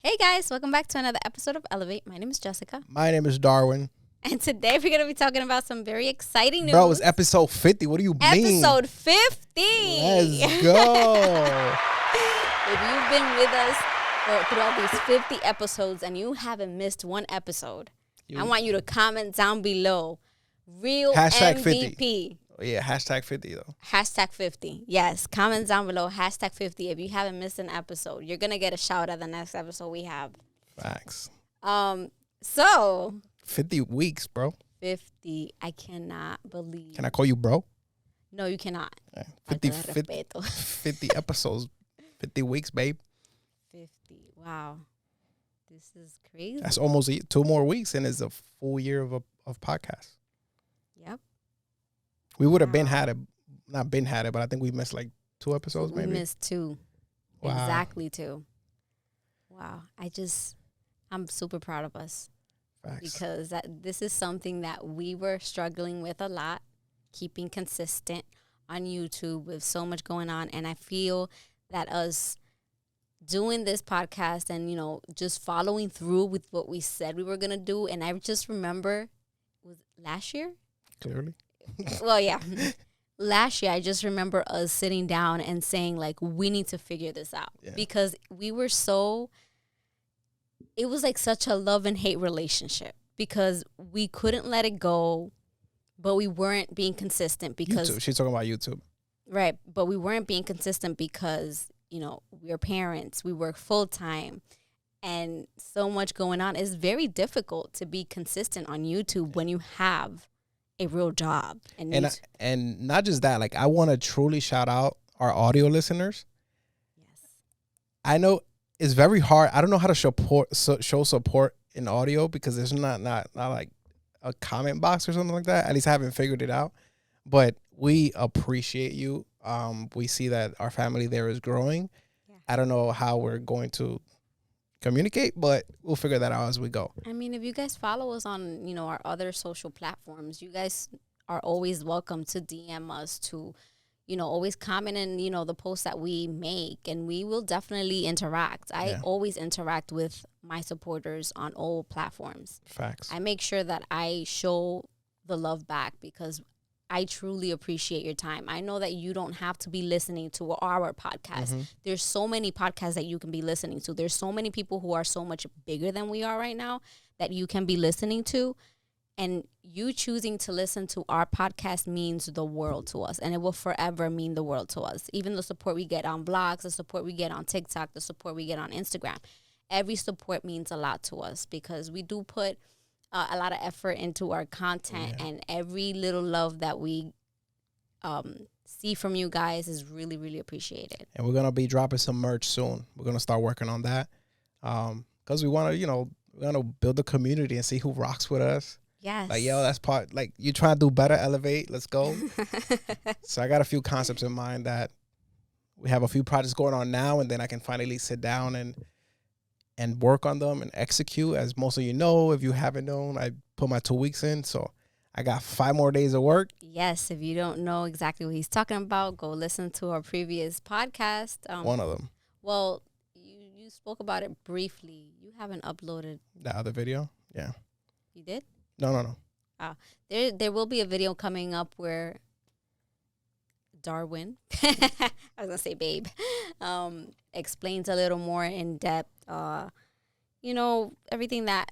Hey guys, welcome back to another episode of Elevate. My name is Jessica. My name is Darwin. And today we're going to be talking about some very exciting news. Bro, it's episode 50. What do you mean? Episode 50. Let's go. If you've been with us throughout these 50 episodes and you haven't missed one episode, I want you to comment down below. Real Hashtag MVP. 50. Oh, yeah, hashtag 50 though. Hashtag 50. Yes, comment down below. Hashtag 50. If you haven't missed an episode, you're going to get a shout out the next episode we have. Facts. So 50 weeks, bro. 50. I cannot believe. Can I call you bro? No, you cannot. Yeah. Falta 50, de 50, respeto. 50 episodes, 50 weeks, babe. 50. Wow. This is crazy. That's almost 2 more weeks and it's a full year of podcast. Yep. We would have not been had it, but I think we missed like 2 episodes maybe. We missed 2. Wow. Exactly 2. Wow. I'm super proud of us. Facts. Because this is something that we were struggling with a lot, keeping consistent on YouTube with so much going on. And I feel that us doing this podcast and, just following through with what we said we were going to do. And I just remember, was it last year? Clearly. Well, yeah. Last year, I just remember us sitting down and saying, like, we need to figure this out. Yeah. Because we were it was like such a love and hate relationship because we couldn't let it go, but we weren't being consistent because YouTube. She's talking about YouTube. right. But we weren't being consistent because, we're parents, we work full time and so much going on. It's very difficult to be consistent on YouTube when you have a real job. And not just that, like I want to truly shout out our audio listeners. Yes. I know it's very hard. I don't know how to show support in audio because there's not like a comment box or something like that. At least I haven't figured it out. But we appreciate you. We see that our family there is growing. Yeah. I don't know how we're going to communicate, but we'll figure that out as we go. I mean, if you guys follow us on, our other social platforms, you guys are always welcome to DM us, to always comment in, the posts that we make, and we will definitely interact. I always interact with my supporters on all platforms. Facts. I make sure that I show the love back because I truly appreciate your time. I know that you don't have to be listening to our podcast. Mm-hmm. There's so many podcasts that you can be listening to. There's so many people who are so much bigger than we are right now that you can be listening to. And you choosing to listen to our podcast means the world to us. And it will forever mean the world to us. Even the support we get on blogs, the support we get on TikTok, the support we get on Instagram. Every support means a lot to us because we do put a lot of effort into our content. Yeah. And every little love that we see from you guys is really, really appreciated. And we're going to be dropping some merch soon. We're going to start working on that because we want to, build a community and see who rocks with us. Yes. Like, yo, that's part, like, you trying to do better, elevate, let's go. So I got a few concepts in mind that we have a few projects going on now, and then I can finally sit down and work on them and execute. As most of you know, if you haven't known, I put my 2 weeks in, so I got 5 more days of work. Yes, if you don't know exactly what he's talking about, go listen to our previous podcast. One of them. Well, you spoke about it briefly. You haven't uploaded the other video? Yeah. You did? No. There will be a video coming up where Darwin, I was going to say babe, explains a little more in depth, everything that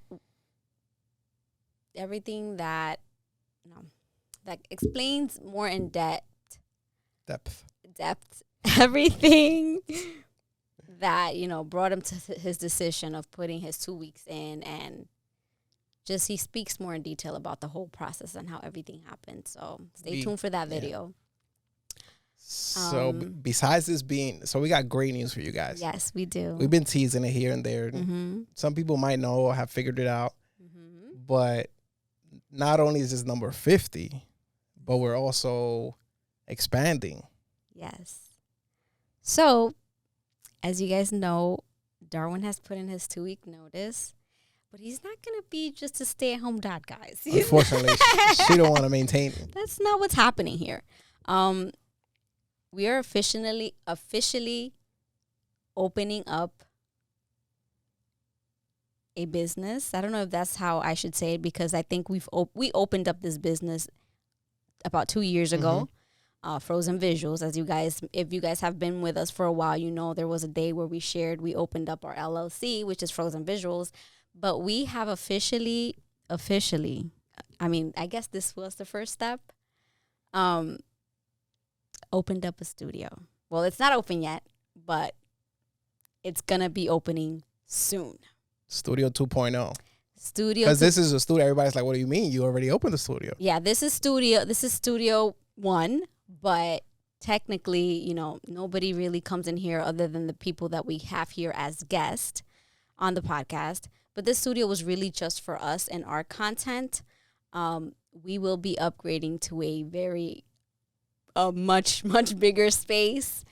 explains more in depth everything that, brought him to his decision of putting his 2 weeks in, and just he speaks more in detail about the whole process and how everything happened. So stay tuned for that video. Yeah. So besides this so we got great news for you guys. Yes, we do. We've been teasing it here and there. Mm-hmm. Some people might know or have figured it out. Mm-hmm. But not only is this number 50, but we're also expanding. Yes. So, as you guys know, Darwin has put in his 2-week notice. But he's not going to be just a stay-at-home dad, guys. Unfortunately, she don't want to maintain it. That's not what's happening here. We are officially opening up a business. I don't know if that's how I should say it, because I think we opened up this business about 2 years ago. Frozen Visuals, if you guys have been with us for a while, you know there was a day where we opened up our LLC, which is Frozen Visuals, but we have officially, I mean, I guess this was the first step, opened up a studio. Well, it's not open yet, but it's gonna be opening soon. Studio 2.0. Studio, because this is a studio. Everybody's like, what do you mean? You already opened the studio. Yeah, this is Studio 1, but technically, you know, nobody really comes in here other than the people that we have here as guests on the podcast. But this studio was really just for us and our content. We will be upgrading to a much bigger space,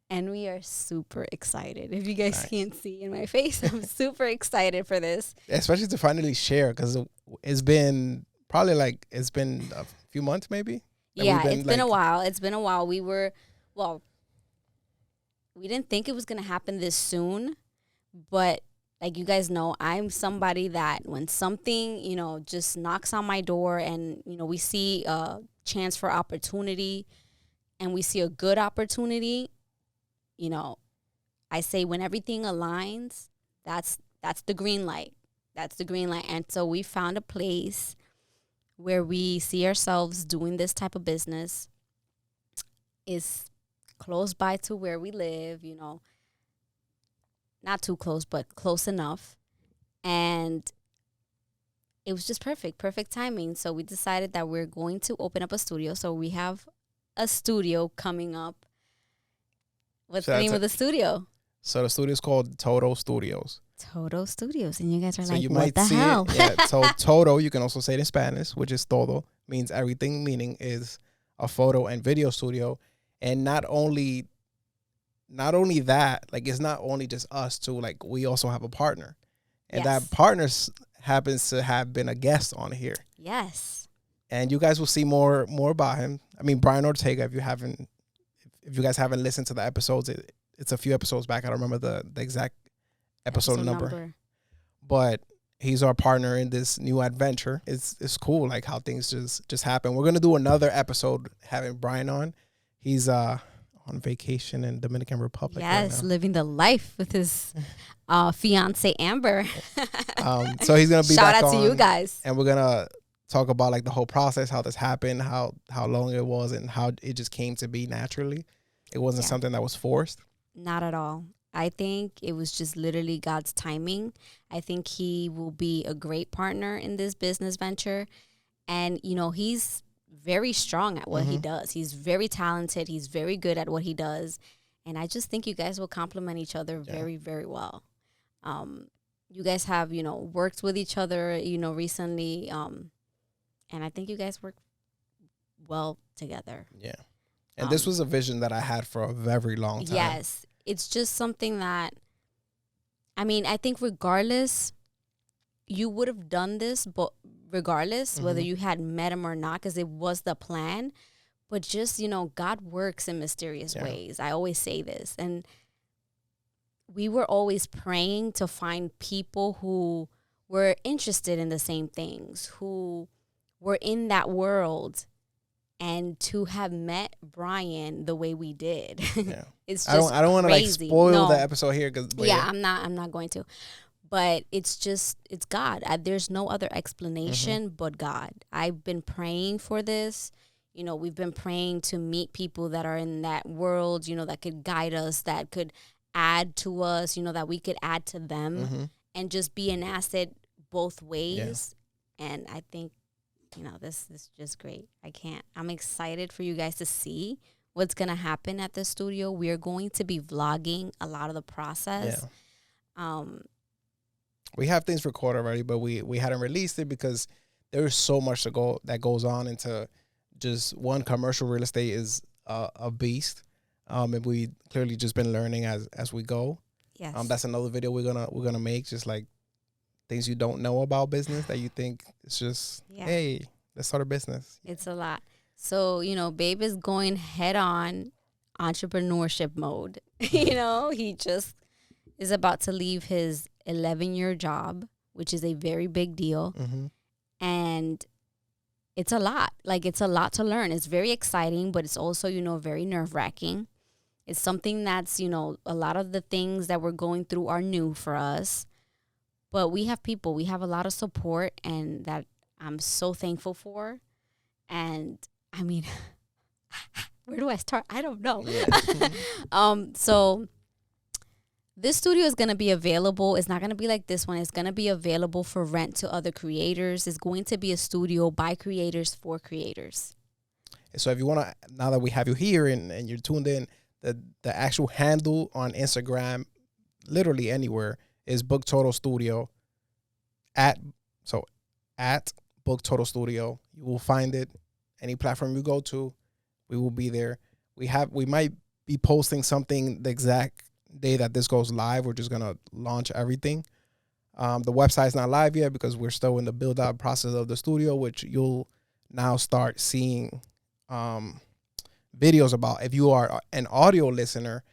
and we are super excited. If you guys can't see in my face, I'm super excited for this. Especially to finally share, because it's been a few months maybe. Yeah, it's been a while. We didn't think it was going to happen this soon, but like you guys know, I'm somebody that when something, you know, just knocks on my door and, you know, we see a chance for opportunity and we see a good opportunity, you know, I say when everything aligns, that's the green light. That's the green light. And so we found a place where we see ourselves doing this type of business. Is close by to where we live, you know, not too close, but close enough. And it was just perfect timing. So we decided that we're going to open up a studio. So we have a studio coming up. What's the name of the studio? So the studio is called Toto Studios. Toto Studios. And you guys are so like, you what might the see hell? It, yeah, so Toto, you can also say it in Spanish, which is todo, means everything, meaning is a photo and video studio. And not only that, like it's not only just us two, like we also have a partner. And that partner happens to have been a guest on here. Yes. And you guys will see more about him. I mean, Brian Ortega, if you guys haven't listened to the episodes, it's a few episodes back. I don't remember the exact episode number. But he's our partner in this new adventure. It's cool, like how things just happen. We're gonna do another episode having Brian on. He's on vacation in Dominican Republic. Yes, right now. living the life with his fiance Amber. So he's gonna be shout back out on, to you guys, and we're gonna talk about like the whole process, how this happened, how long it was, and how it just came to be naturally. It wasn't something that was forced. Not at all. I think it was just literally God's timing. I think he will be a great partner in this business venture. And, you know, he's very strong at what he does. He's very talented. He's very good at what he does. And I just think you guys will complement each other very, very well. You guys have, you know, worked with each other, you know, recently. And I think you guys work well together. Yeah. And this was a vision that I had for a very long time. Yes. It's just something that, I mean, I think regardless, you would have done this, but regardless, whether you had met him or not, because it was the plan. But just, you know, God works in mysterious ways. I always say this. And we were always praying to find people who were interested in the same things, who were in that world. And to have met Brian the way we did, it's just I don't want to like spoil the episode here, I'm not going to, but it's God. There's no other explanation but God. I've been praying for this. You know, we've been praying to meet people that are in that world. You know, that could guide us, that could add to us. You know, that we could add to them, and just be an asset both ways. Yeah. And I think, you know, this is just great. I'm excited for you guys to see what's going to happen at the studio. We're going to be vlogging a lot of the process. Yeah. We have things recorded already, but we hadn't released it because there's so much that goes on into just one. Commercial real estate is a beast. And we clearly just been learning as we go. Yes. That's another video we're gonna make, just like things you don't know about business that you think it's just, hey, let's start a business. It's a lot. So, you know, Babe is going head on entrepreneurship mode. You know, he just is about to leave his 11-year job which is a very big deal. Mm-hmm. And it's a lot. Like, it's a lot to learn. It's very exciting, but it's also, very nerve-wracking. It's something that's, a lot of the things that we're going through are new for us. But we have people. We have a lot of support, and that I'm so thankful for. And, I mean, where do I start? I don't know. Yeah. So this studio is going to be available. It's not going to be like this one. It's going to be available for rent to other creators. It's going to be a studio by creators for creators. So if you want to, now that we have you here and you're tuned in, the actual handle on Instagram, literally anywhere, is Book Total Studio. At Book Total Studio. You will find it. Any platform you go to, we will be there. We might be posting something the exact day that this goes live. We're just gonna launch everything. The website's not live yet because we're still in the build out process of the studio, which you'll now start seeing videos about. If you are an audio listener,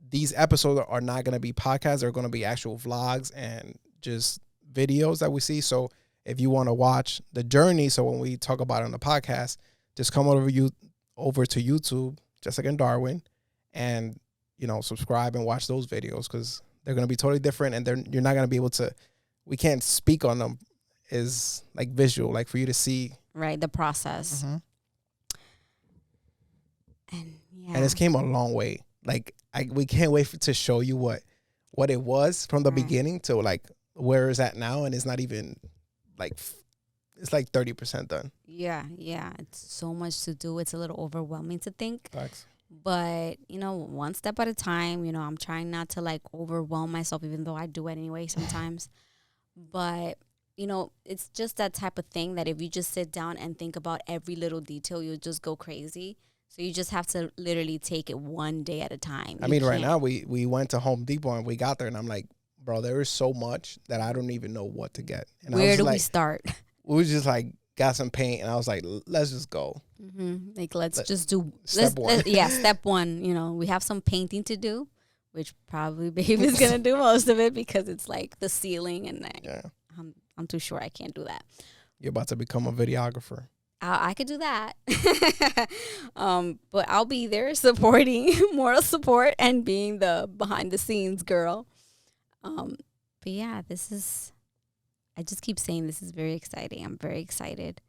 these episodes are not going to be podcasts. They're going to be actual vlogs and just videos that we see. So if you want to watch the journey, so when we talk about it on the podcast, just come over to YouTube, Jessica and Darwin, and subscribe and watch those videos, because they're going to be totally different, and you're not going to be able to. We can't speak on them. Is like visual, like for you to see. Right, the process. Mm-hmm. And it's came a long way. Like we can't wait to show you what it was from the beginning to like where it's at now, and it's not even like it's like 30% done. Yeah, it's so much to do. It's a little overwhelming to think. Facts. But one step at a time. I'm trying not to like overwhelm myself, even though I do it anyway sometimes. But it's just that type of thing that if you just sit down and think about every little detail, you'll just go crazy. So you just have to literally take it one day at a time. I mean, right now we went to Home Depot and we got there, and I'm like, bro, there is so much that I don't even know what to get. And where do we start? We was just like got some paint, and I was like, let's just go. Mm-hmm. Like let's just do step one. Step one. We have some painting to do, which probably Babe is gonna do most of it because it's like the ceiling, and I'm too sure I can't do that. You're about to become a videographer. I could do that. But I'll be there supporting, moral support, and being the behind the scenes girl. But yeah, I just keep saying this is very exciting. I'm very excited.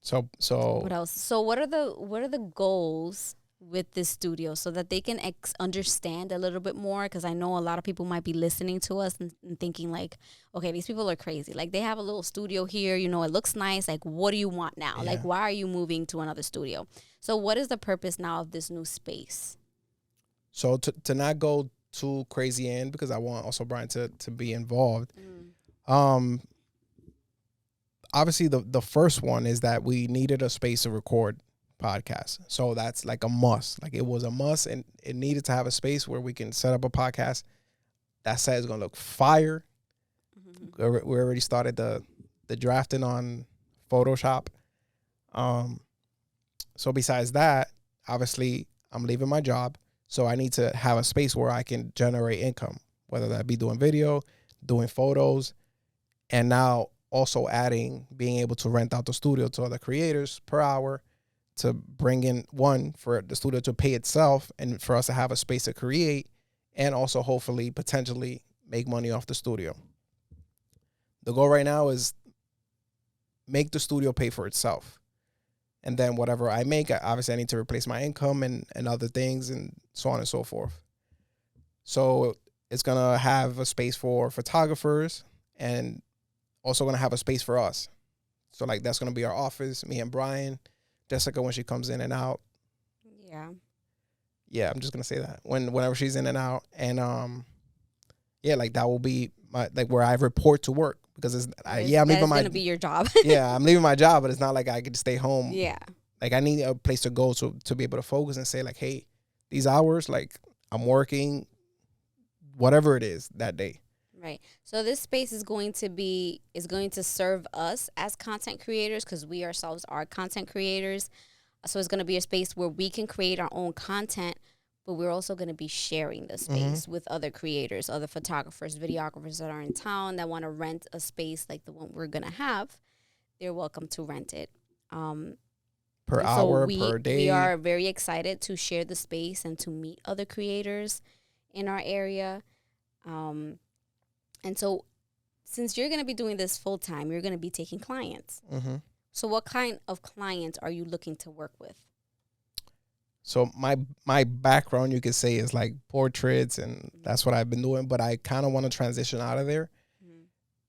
So what else? So what are the goals with this studio so that they can understand a little bit more? Because I know a lot of people might be listening to us and thinking like, okay, these people are crazy. Like, they have a little studio here, it looks nice. Like, what do you want now? Yeah. Like, why are you moving to another studio? So what is the purpose now of this new space? So to not go too crazy in, because I want also Brian to be involved. Obviously the first one is that we needed a space to record podcast. So that's like a must. Like, it was a must, and it needed to have a space where we can set up a podcast. That set is gonna look fire. Mm-hmm. We already started the drafting on Photoshop. So besides that, obviously I'm leaving my job, so I need to have a space where I can generate income, whether that be doing video, doing photos, and now also being able to rent out the studio to other creators per hour, to bring in one for the studio to pay itself, and for us to have a space to create, and also hopefully potentially make money off the studio. The goal right now is make the studio pay for itself. And then whatever I make, obviously I need to replace my income and other things, and so on and so forth. So it's going to have a space for photographers, and also going to have a space for us. So like, that's going to be our office, me and Brian, Jessica when she comes in and out. Yeah, I'm just going to say that. Whenever she's in and out. And like, that will be my, like, where I report to work, because I'm leaving my, going to be your job. Yeah, I'm leaving my job, but it's not like I could stay home. Yeah. Like, I need a place to go to be able to focus and say like, hey, these hours, like, I'm working, whatever it is that day. Right. So this space is going to serve us as content creators, because we ourselves are content creators. So it's going to be a space where we can create our own content, but we're also going to be sharing the space with other creators, other photographers, videographers that are in town that want to rent a space like the one we're going to have. They're welcome to rent it. Per hour, so per day. We are very excited to share the space and to meet other creators in our area. And so since you're going to be doing this full time, you're going to be taking clients. Mm-hmm. So what kind of clients are you looking to work with? So my background, you could say, is like portraits, and that's what I've been doing. But I kind of want to transition out of there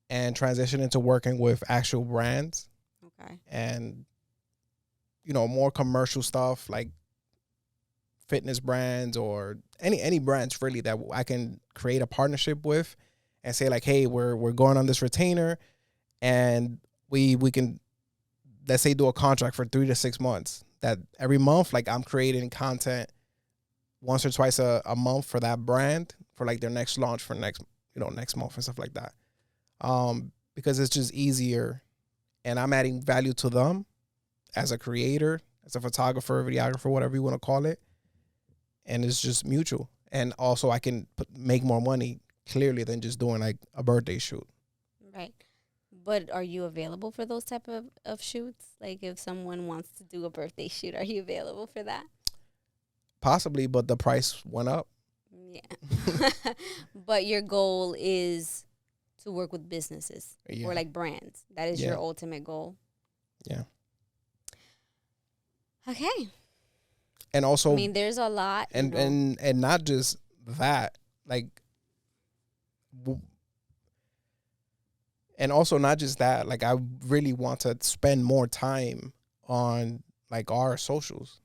and transition into working with actual brands. Okay. And, you know, more commercial stuff like fitness brands or any brands really that I can create a partnership with and say like, hey, we're going on this retainer, and we can, let's say, do a contract for 3 to 6 months. That every month, like, I'm creating content once or twice a month for that brand for like their next launch for next month and stuff like that. Because it's just easier, and I'm adding value to them as a creator, as a photographer, videographer, whatever you want to call it. And it's just mutual. And also I can make more money clearly than just doing like a birthday shoot. Right. But are you available for those type of shoots? Like if someone wants to do a birthday shoot, are you available for that? Possibly, but the price went up. Yeah. But your goal is to work with businesses or like brands. That is your ultimate goal. Yeah. Okay. And also, I mean, there's a lot. And not just that, like, and also not just that, like, I really want to spend more time on like our socials.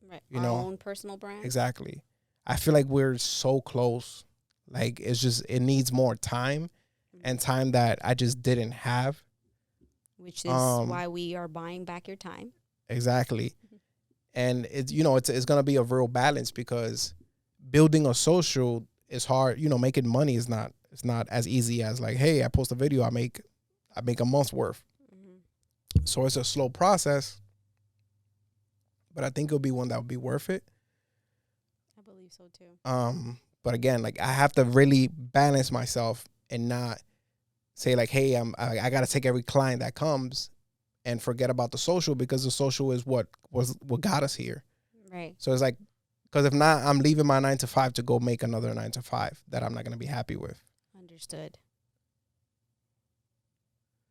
Right. You our know, own personal brand. Exactly. I feel like we're so close. Like, it's just, it needs more time and time that I just didn't have. Which is why we are buying back your time. Exactly. And it's going to be a real balance, because building a social is hard. You know, making money is not as easy as like, hey, I post a video, I make a month's worth. Mm-hmm. So it's a slow process, but I think it'll be one that will be worth it. I believe so too. But again, like, I have to really balance myself and not say like, hey, I got to take every client that comes and forget about the social, because the social is what got us here. Right. So it's like, because if not, I'm leaving my 9 to 5 to go make another 9 to 5 that I'm not going to be happy with. Understood.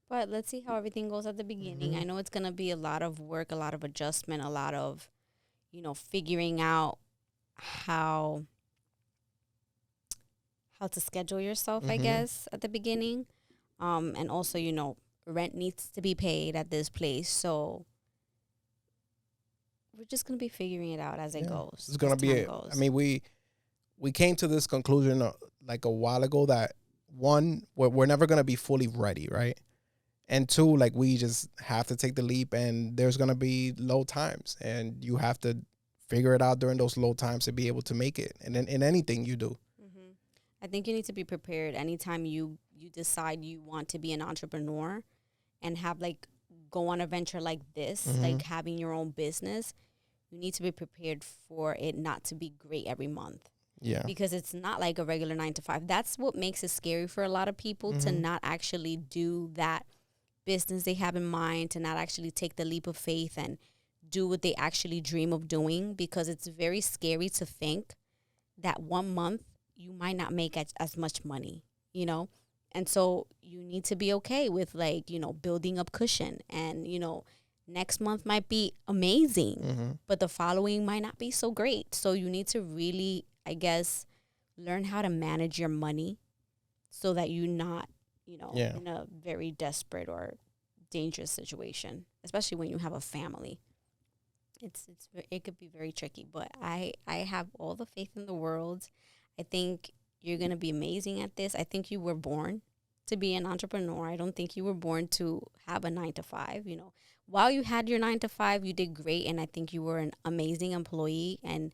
But let's see how everything goes at the beginning. Mm-hmm. I know it's going to be a lot of work, a lot of adjustment, a lot of, figuring out how to schedule yourself, I guess, at the beginning. And also, rent needs to be paid at this place. So we're just going to be figuring it out as it goes. It's going to be I mean, we came to this conclusion like a while ago that, one, we're never going to be fully ready, right? And two, like, we just have to take the leap, and there's going to be low times, and you have to figure it out during those low times to be able to make it. And then in anything you do. Mm-hmm. I think you need to be prepared anytime you decide you want to be an entrepreneur and have go on a venture like this, like having your own business. You need to be prepared for it not to be great every month. Yeah. Because it's not like a regular 9 to 5. That's what makes it scary for a lot of people to not actually do that business they have in mind, to not actually take the leap of faith and do what they actually dream of doing, because it's very scary to think that 1 month you might not make as much money, And so you need to be okay with building up cushion, and, next month might be amazing, but the following might not be so great. So you need to really, I guess, learn how to manage your money so that you're not, in a very desperate or dangerous situation, especially when you have a family. It could be very tricky, but I have all the faith in the world. I think you're going to be amazing at this. I think you were born to be an entrepreneur. I don't think you were born to have a 9 to 5. While you had your 9 to 5, you did great, and I think you were an amazing employee, and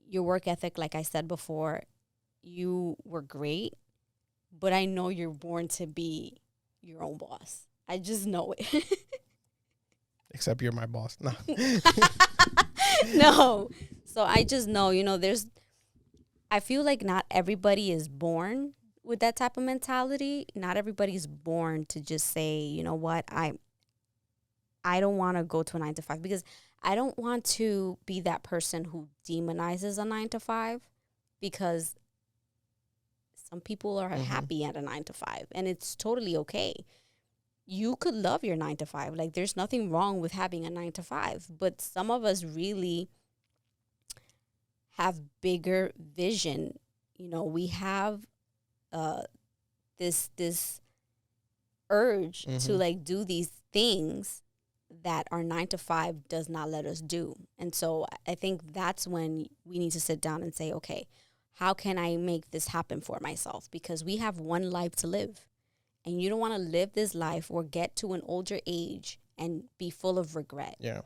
your work ethic, like I said before, you were great, but I know you're born to be your own boss. I just know it. Except you're my boss. No. No. So I just know, I feel like not everybody is born with that type of mentality. Not everybody's born to just say, you know what, I don't want to go to a 9 to 5, because I don't want to be that person who demonizes a 9 to 5, because some people are happy at a 9 to 5, and it's totally okay. You could love your 9 to 5. Like, there's nothing wrong with having a 9 to 5, but some of us really have bigger vision. We have this urge to like do these things that our 9 to 5 does not let us do. And so I think that's when we need to sit down and say, okay, how can I make this happen for myself? Because we have one life to live, and you don't want to live this life or get to an older age and be full of regret. Yeah.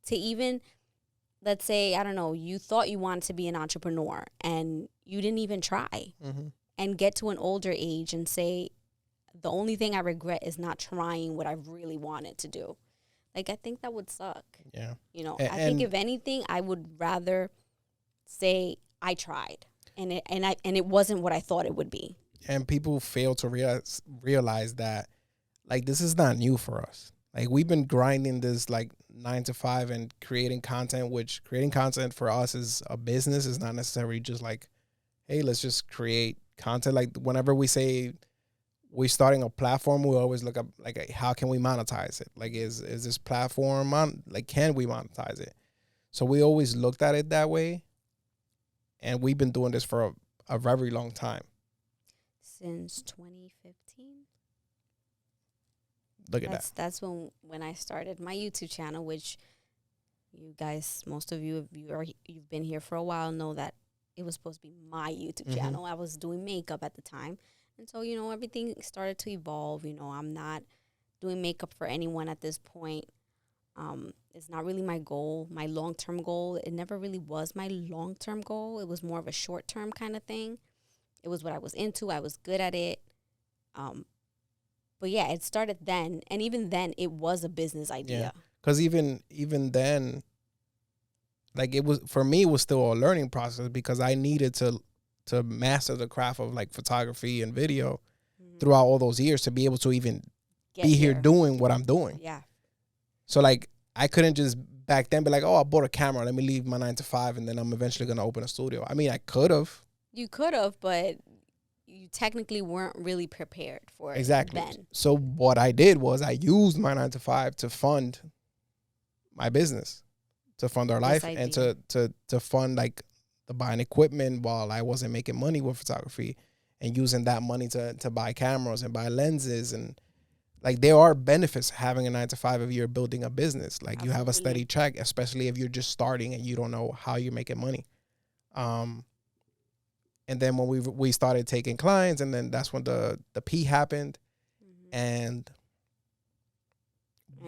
To even, let's say, I don't know, you thought you wanted to be an entrepreneur and you didn't even try, and get to an older age and say, the only thing I regret is not trying what I really wanted to do. Like, I think that would suck. Yeah. I think if anything, I would rather say I tried and it wasn't what I thought it would be. And people fail to realize that, like, this is not new for us. Like, we've been grinding this like 9 to 5 and creating content, which creating content for us is a business. Is not necessarily just like, hey, let's just create content. Like, whenever we say we're starting a platform, we always look up like, how can we monetize it? Like, is this platform can we monetize it? So we always looked at it that way, and we've been doing this for a very long time. Since 2015. Look at that. That's when I started my YouTube channel, which you guys, most of you, if you've been here for a while, know that it was supposed to be my YouTube channel. I was doing makeup at the time. And so, everything started to evolve. I'm not doing makeup for anyone at this point. It's not really my goal, my long-term goal. It never really was my long-term goal. It was more of a short-term kind of thing. It was what I was into. I was good at it. But yeah, it started then. And even then, it was a business idea. Because even then, like, it was, for me, it was still a learning process, because I needed to master the craft of like photography and video throughout all those years to be able to even be here doing what I'm doing. Yeah. So like, I couldn't just back then be like, oh, I bought a camera, let me leave my 9 to 5, and then I'm eventually going to open a studio. I mean, I could have. You could have, but you technically weren't really prepared for it. Exactly. Then. So what I did was I used my 9 to 5 to fund my business, to fund our life, and to fund like the buying equipment while I wasn't making money with photography, and using that money to buy cameras and buy lenses. And like, there are benefits having a 9 to 5 if you're building a business. Like, you have a steady check, especially if you're just starting and you don't know how you're making money. And then when we started taking clients, and then that's when the P happened. And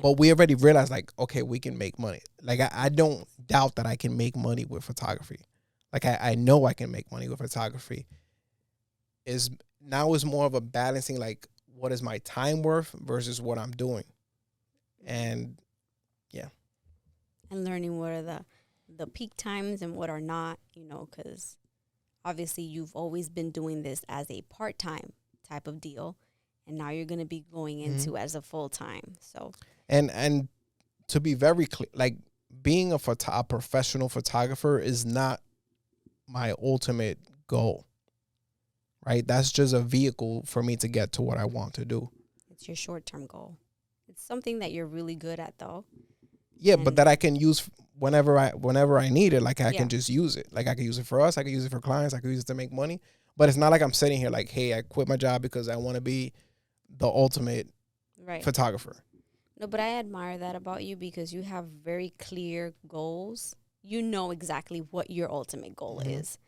but we already realized, like, okay, we can make money. Like, I don't doubt that I can make money with photography. Like, I know I can make money with photography. Now is more of a balancing, like, what is my time worth versus what I'm doing. And yeah. And learning what are the peak times and what are not, because obviously you've always been doing this as a part-time type of deal, and now you're going to be going into as a full-time. So and to be very clear, like, being a professional photographer is not my ultimate goal, right? That's just a vehicle for me to get to what I want to do. It's your short-term goal. It's something that you're really good at, though. Yeah, but that I can use whenever I need it. Like, I can just use it. Like, I can use it for us. I can use it for clients. I can use it to make money. But it's not like I'm sitting here like, hey, I quit my job because I want to be the ultimate photographer. No, but I admire that about you, because you have very clear goals. You know exactly what your ultimate goal is.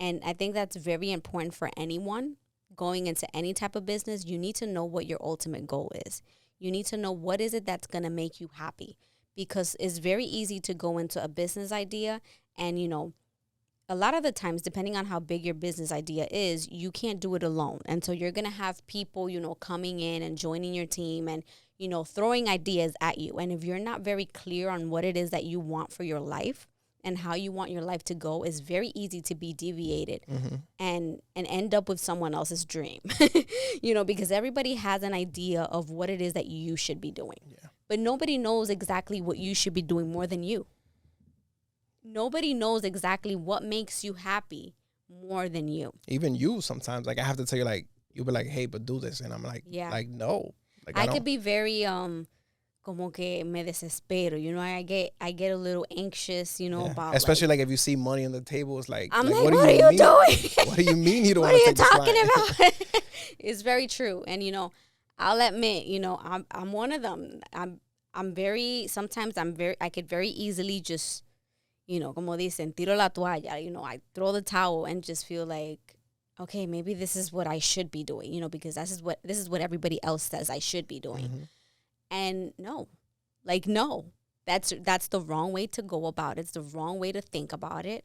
And I think that's very important for anyone going into any type of business. You need to know what your ultimate goal is. You need to know what is it that's going to make you happy, because it's very easy to go into a business idea and, a lot of the times, depending on how big your business idea is, you can't do it alone. And so you're going to have people, coming in and joining your team and, throwing ideas at you. And if you're not very clear on what it is that you want for your life and how you want your life to go, it's very easy to be deviated and end up with someone else's dream, because everybody has an idea of what it is that you should be doing. Yeah. But nobody knows exactly what you should be doing more than you. Nobody knows exactly what makes you happy more than you. Even you sometimes, like I have to tell you, like you'll be like, "Hey, but do this," and I'm like, like no, like I could be very como que me desespero. I get a little anxious. About especially like if you see money on the table, it's like I'm like, what are you doing? What do you mean you don't? What are you talking about? It's very true, and I'll admit, I'm one of them. I could very easily just. Como dicen, tiro la toalla, I throw the towel and just feel like, okay, maybe this is what I should be doing, because this is what everybody else says I should be doing. And no, that's the wrong way to go about it. It's the wrong way to think about it.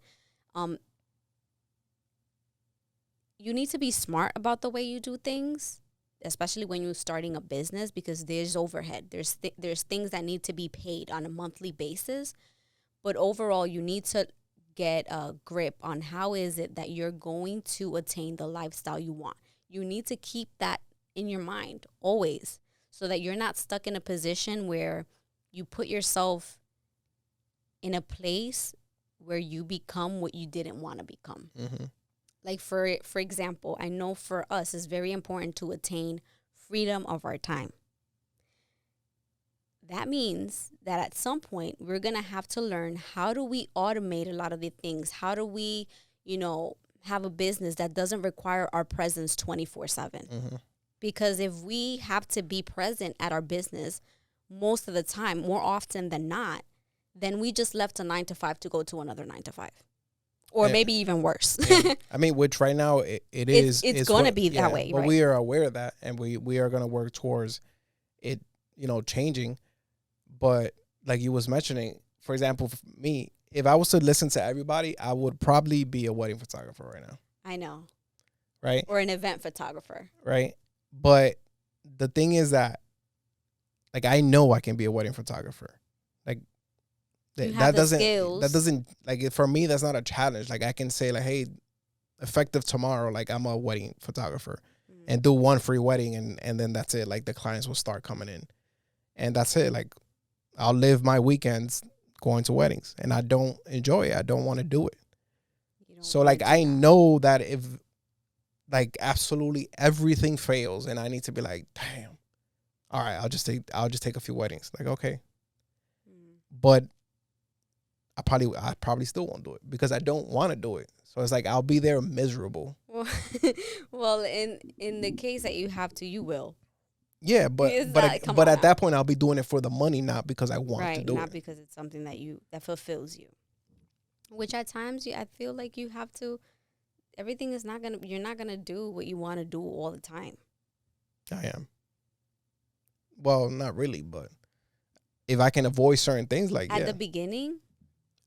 You need to be smart about the way you do things, especially when you're starting a business, because there's overhead. There's things that need to be paid on a monthly basis. But overall, you need to get a grip on how is it that you're going to attain the lifestyle you want. You need to keep that in your mind always so that you're not stuck in a position where you put yourself in a place where you become what you didn't want to become. Like, for example, I know for us, it's very important to attain freedom of our time. That means that at some point we're going to have to learn how do we automate a lot of the things? How do we, have a business that doesn't require our presence 24/7? Because if we have to be present at our business most of the time, more often than not, then we just left a 9-to-5 to go to another 9-to-5. Or maybe even worse. I mean, which right now it's going to be that way. But right? we are aware of that, and we are going to work towards it, changing. But like you was mentioning, for example, for me, if I was to listen to everybody, I would probably be a wedding photographer right now. I know. Right? Or an event photographer. Right? But the thing is that, like, I know I can be a wedding photographer. Like, that doesn't, like, for me, that's not a challenge. Like, I can say, like, hey, effective tomorrow, like, I'm a wedding photographer and do one free wedding, and then that's it. Like, the clients will start coming in. And that's it. Like, I'll live my weekends going to weddings, and I don't enjoy it. I don't want to do it. So, like, I know that if, like, absolutely everything fails, and I need to be like, damn, all right, I'll just take a few weddings. Like, okay, but I probably still won't do it because I don't want to do it. So it's like I'll be there miserable. Well, in the case that you have to, you will. Yeah, but at that point, I'll be doing it for the money, not because I want to do it. Not because it's something that fulfills you. Which at times, I feel like you have to. Everything is not you're not gonna do what you want to do all the time. I am. Well, not really, but if I can avoid certain things, like at the beginning,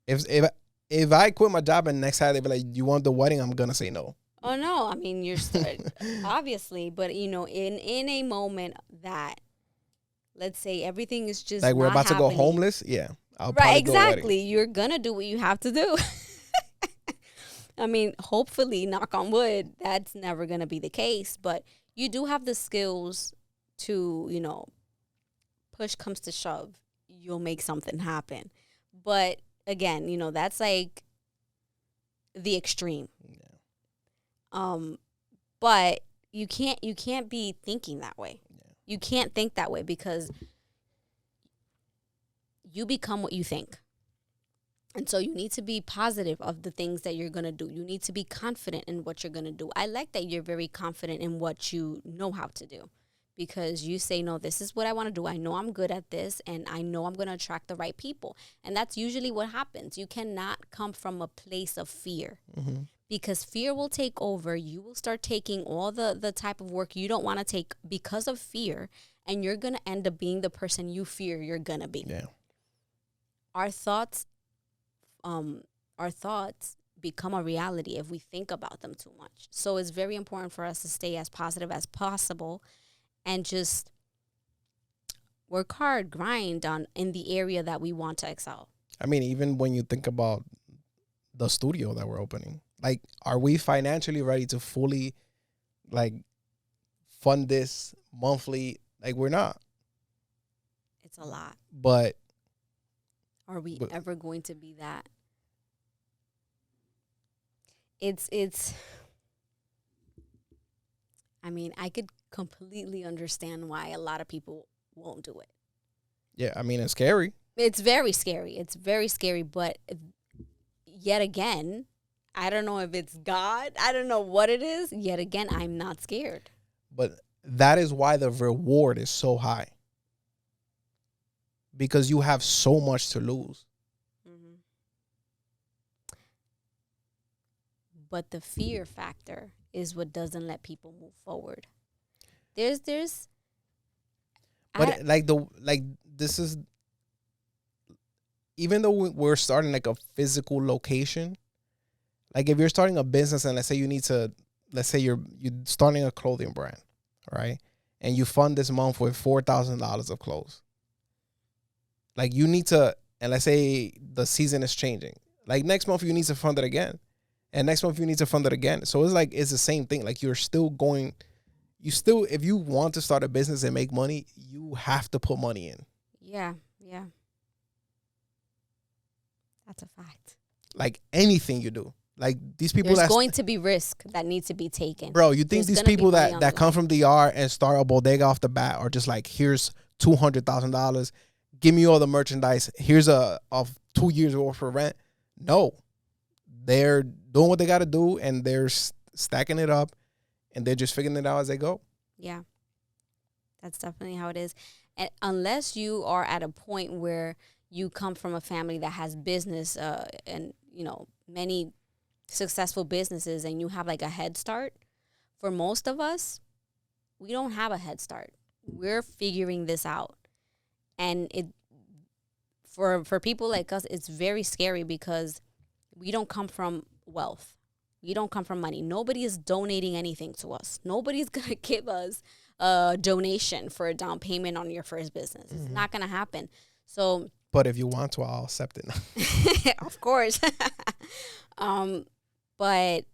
if I quit my job and next time they be like, "You want the wedding?" I'm gonna say no. Oh no! I mean, you're obviously, but in a moment that, let's say, everything is just like we're about to go homeless. Yeah, I'll probably exactly. You're gonna do what you have to do. I mean, hopefully, knock on wood, that's never gonna be the case. But you do have the skills to, push comes to shove, you'll make something happen. But again, that's like the extreme. But you can't be thinking that way. Yeah. You can't think that way because you become what you think. And so you need to be positive of the things that you're going to do. You need to be confident in what you're going to do. I like that you're very confident in what you know how to do because you say, no, this is what I want to do. I know I'm good at this and I know I'm going to attract the right people. And that's usually what happens. You cannot come from a place of fear. Mm-hmm. Because fear will take over. You will start taking all the type of work you don't want to take because of fear, and you're going to end up being the person you fear you're going to be. Yeah. Our thoughts become a reality if we think about them too much. So it's very important for us to stay as positive as possible and just work hard, grind on in the area that we want to excel. I mean, even when you think about the studio that we're opening, like, are we financially ready to fully, like, fund this monthly? Like, we're not. It's a lot. But are we ever going to be that? It's I mean, I could completely understand why a lot of people won't do it. Yeah, I mean, it's scary. It's very scary. It's very scary, but yet again, I don't know if it's God. I don't know what it is. Yet again, I'm not scared. But that is why the reward is so high. Because you have so much to lose. Mm-hmm. But the fear factor is what doesn't let people move forward. This is, even though we're starting like a physical location, like if you're starting a business and let's say you're starting a clothing brand, right? And you fund this month with $4,000 of clothes. Like you need to, and let's say the season is changing. Like next month you need to fund it again. And next month you need to fund it again. So it's like, it's the same thing. Like if you want to start a business and make money, you have to put money in. Yeah. That's a fact. Like anything you do. Like these people, there's going to be risk that needs to be taken. Bro, you think these people that come from DR and start a bodega off the bat are just like, here's $200,000, give me all the merchandise, here's a 2 years worth of rent? No. They're doing what they got to do, and they're stacking it up, and they're just figuring it out as they go. Yeah. That's definitely how it is. And unless you are at a point where you come from a family that has business and, many successful businesses, and you have like a head start, for most of us, we don't have a head start. We're figuring this out. And for people like us, it's very scary because we don't come from wealth. We don't come from money. Nobody is donating anything to us. Nobody's going to give us a donation for a down payment on your first business. Mm-hmm. It's not going to happen. So, but if you want to, I'll accept it. Of course. But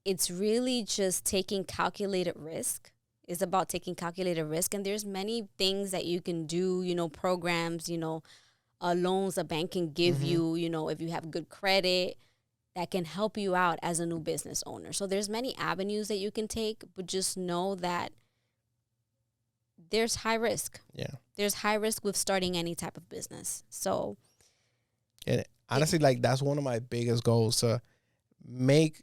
it's really just taking calculated risk. It's about taking calculated risk. And there's many things that you can do, programs, loans a bank can give mm-hmm. you, if you have good credit, that can help you out as a new business owner. So there's many avenues that you can take, but just know that there's high risk. Yeah. There's high risk with starting any type of business. So. And honestly, like that's one of my biggest goals, to make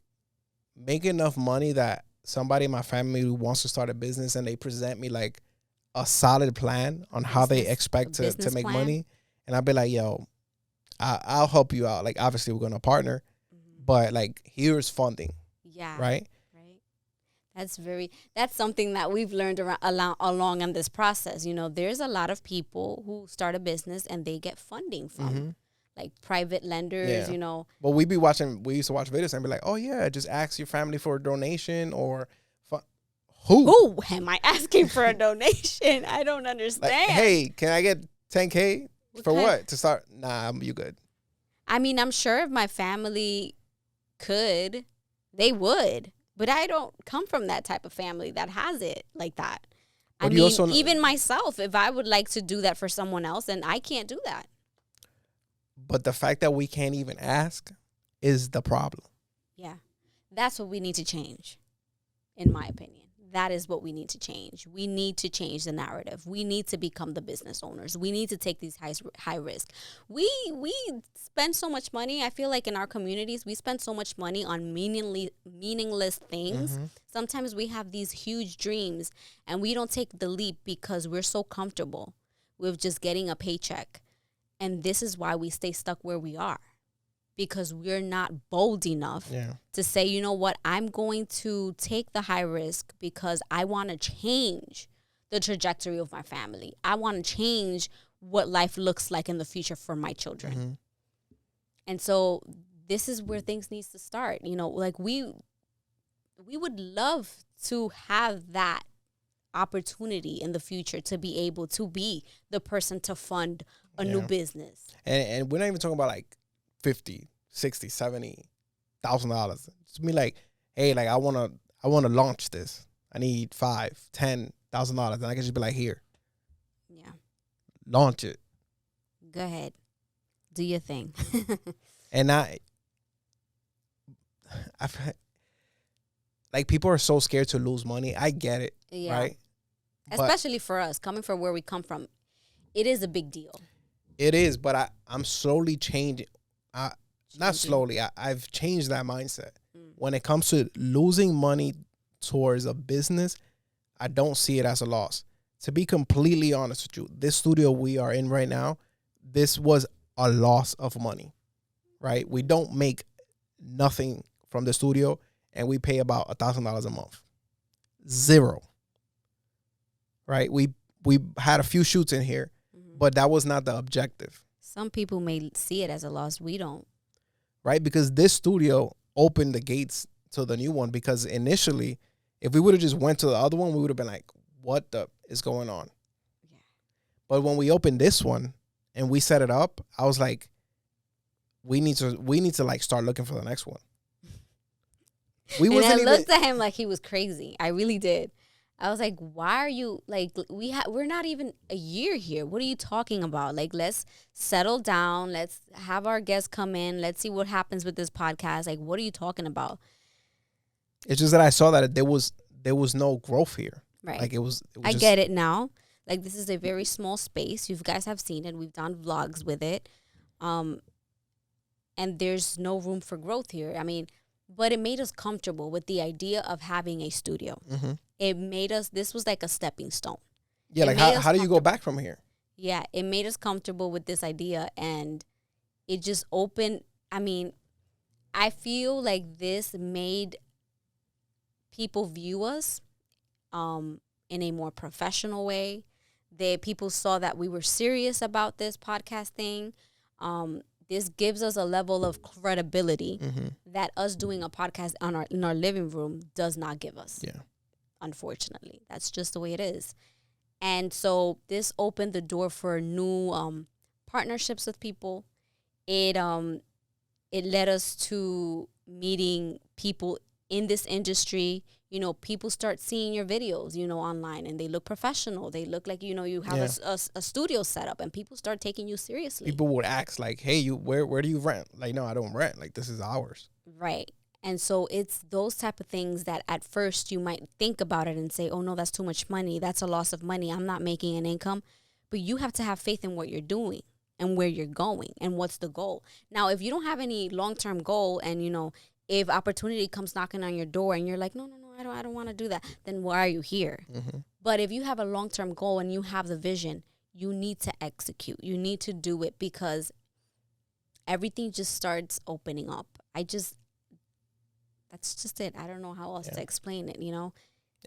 enough money that somebody in my family who wants to start a business and they present me like a solid plan on how they expect to make money. And I'll be like, yo, I'll help you out. Like, obviously, we're going to partner. Mm-hmm. But, like, here's funding. Yeah. Right? That's something that we've learned along in this process. There's a lot of people who start a business and they get funding from, mm-hmm. like, private lenders, Well, we used to watch videos and be like, oh, yeah, just ask your family for a donation or... Who am I asking for a donation? I don't understand. Like, hey, can I get $10K? For what? To start? Nah, you good. I mean, I'm sure if my family could, they would. But I don't come from that type of family that has it like that. But I mean, even myself, if I would like to do that for someone else, and I can't do that. But the fact that we can't even ask is the problem. Yeah. That's what we need to change, in my opinion. That is what we need to change. We need to change the narrative. We need to become the business owners. We need to take these high risk. We spend so much money. I feel like in our communities, we spend so much money on meaningless things. Mm-hmm. Sometimes we have these huge dreams and we don't take the leap because we're so comfortable with just getting a paycheck. And this is why we stay stuck where we are. Because we're not bold enough to say, you know what, I'm going to take the high risk because I want to change the trajectory of my family. I want to change what life looks like in the future for my children. Mm-hmm. And so this is where things needs to start. You know, like we would love to have that opportunity in the future to be able to be the person to fund a new business. And we're not even talking about like 50, 60, 70,000 dollars. It's me like, hey, like I wanna launch this. I need $5,000-$10,000, and I can just be like, here. Yeah. Launch it. Go ahead. Do your thing. And I've like people are so scared to lose money. I get it. Yeah. Right? Especially for us, coming from where we come from, it is a big deal. It is, but I'm slowly changing. Not slowly. I've changed that mindset. When it comes to losing money towards a business, I don't see it as a loss. To be completely honest with you, this studio we are in right now, this was a loss of money, right? We don't make nothing from the studio, and we pay about $1,000 a month. Zero. Right? We had a few shoots in here, but that was not the objective. Some people may see it as a loss. We don't. Right? Because this studio opened the gates to the new one, because initially, if we would have just went to the other one, we would have been like, what the is going on? Yeah. But when we opened this one and we set it up, I was like, we need to like start looking for the next one. And I looked at him like he was crazy. I really did. I was like, why are you, like, we're not even a year here. What are you talking about? Like, let's settle down. Let's have our guests come in. Let's see what happens with this podcast. Like, what are you talking about? It's just that I saw that there was no growth here. Right. Like, it was I get it now. Like, this is a very small space. You guys have seen it. We've done vlogs with it. And there's no room for growth here. I mean, but it made us comfortable with the idea of having a studio. Mm-hmm. It made us, this was like a stepping stone. Yeah, like how do you go back from here? Yeah, it made us comfortable with this idea, and it just opened, I mean, I feel like this made people view us in a more professional way. People saw that we were serious about this podcast thing. This gives us a level of credibility that us doing a podcast in our living room does not give us. Yeah. Unfortunately, that's just the way it is. And so this opened the door for new partnerships with people. It led us to meeting people in this industry. You know, people start seeing your videos, you know, online, and they look professional. They look like, you know, you have a studio set up, and people start taking you seriously. People would ask like, hey, where do you rent? Like, no, I don't rent. Like, this is ours. Right. And so it's those type of things that at first you might think about it and say, oh, no, that's too much money. That's a loss of money. I'm not making an income. But you have to have faith in what you're doing and where you're going and what's the goal. Now, if you don't have any long-term goal, and, you know, if opportunity comes knocking on your door and you're like, no, I don't want to do that, then why are you here? Mm-hmm. But if you have a long-term goal and you have the vision, you need to execute. You need to do it, because everything just starts opening up. That's just it. I don't know how else to explain it, you know?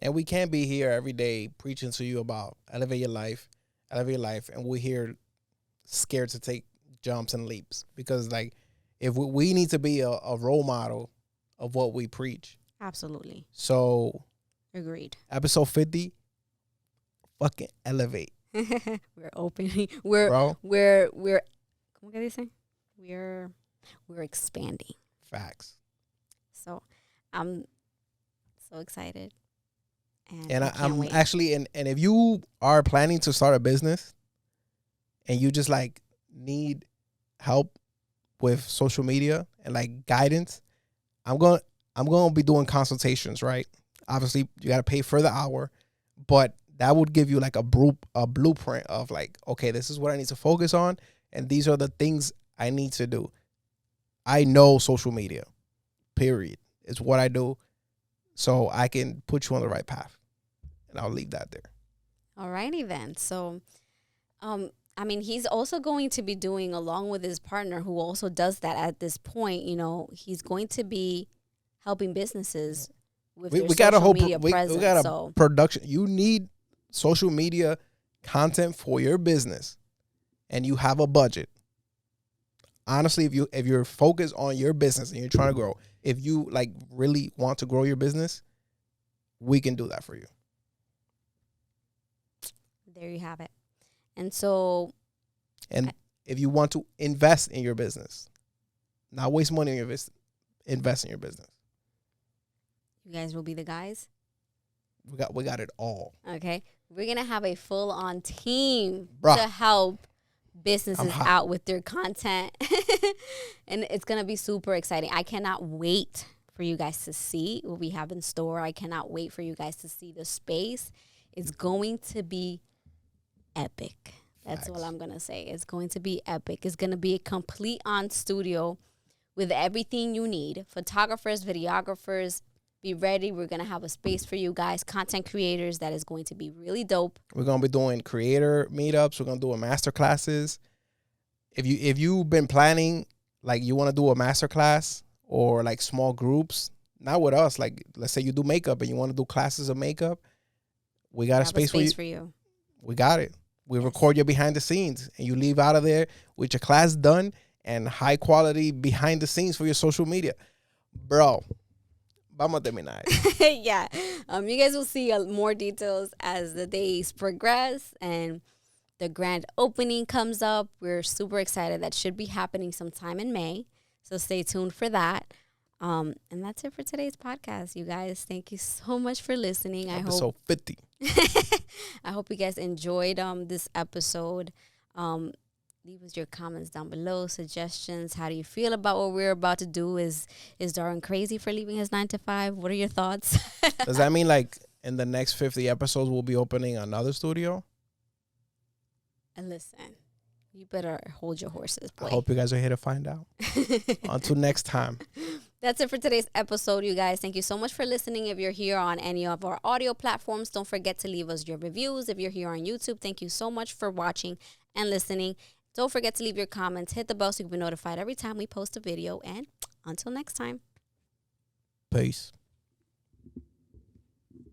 And we can't be here every day preaching to you about elevate your life, and we're here scared to take jumps and leaps, because, like, if we need to be a role model of what we preach. Absolutely. So. Agreed. Episode 50, fucking elevate. We're opening. We're what can I say? We're expanding. Facts. So I'm so excited. And I'm actually, and if you are planning to start a business and you just like need help with social media and like guidance, I'm going to be doing consultations, right? Obviously you got to pay for the hour, but that would give you like a blueprint of like, okay, this is what I need to focus on, and these are the things I need to do. I know social media, period. It's what I do, so I can put you on the right path, and I'll leave that there. All righty then. So, I mean, he's also going to be doing, along with his partner, who also does that at this point, you know, he's going to be helping businesses with their social media presence. We got a production. You need social media content for your business, and you have a budget. honestly, if you're focused on your business and you're trying to grow, if you like really want to grow your business, we can do that for you. There you have it. And so, and if you want to invest in your business, not waste money on your business, invest in your business. You guys will be the guys. We got it all. Okay, we're gonna have a full-on team Bruh. to help businesses out with their content, and it's gonna be super exciting. I cannot wait for you guys to see what we have in store. I cannot wait for you guys to see the space. It's going to be epic. That's all I'm gonna say. It's going to be epic. It's gonna be a complete on studio with everything you need. Photographers, videographers, be ready. We're gonna have a space for you guys, content creators. That is going to be really dope. We're gonna be doing creator meetups. We're gonna do a master classes. If you've been planning, like you want to do a master class or like small groups, not with us. Like let's say you do makeup and you want to do classes of makeup, we got a space for you. We got it. We record your behind the scenes and you leave out of there with your class done and high quality behind the scenes for your social media. Bro, vamos a terminar. Yeah. You guys will see more details as the days progress and the grand opening comes up. We're super excited. That should be happening sometime in May. So stay tuned for that. And that's it for today's podcast, you guys. Thank you so much for listening. Episode 50. I hope you guys enjoyed this episode. Leave us your comments down below, suggestions. How do you feel about what we're about to do? Is Darwin crazy for leaving his 9 to 5? What are your thoughts? Does that mean like in the next 50 episodes we'll be opening another studio? And listen, you better hold your horses, boy. I hope you guys are here to find out. Until next time. That's it for today's episode, you guys. Thank you so much for listening. If you're here on any of our audio platforms, don't forget to leave us your reviews. If you're here on YouTube, thank you so much for watching and listening. Don't forget to leave your comments. Hit the bell so you can be notified every time we post a video. And until next time. Peace.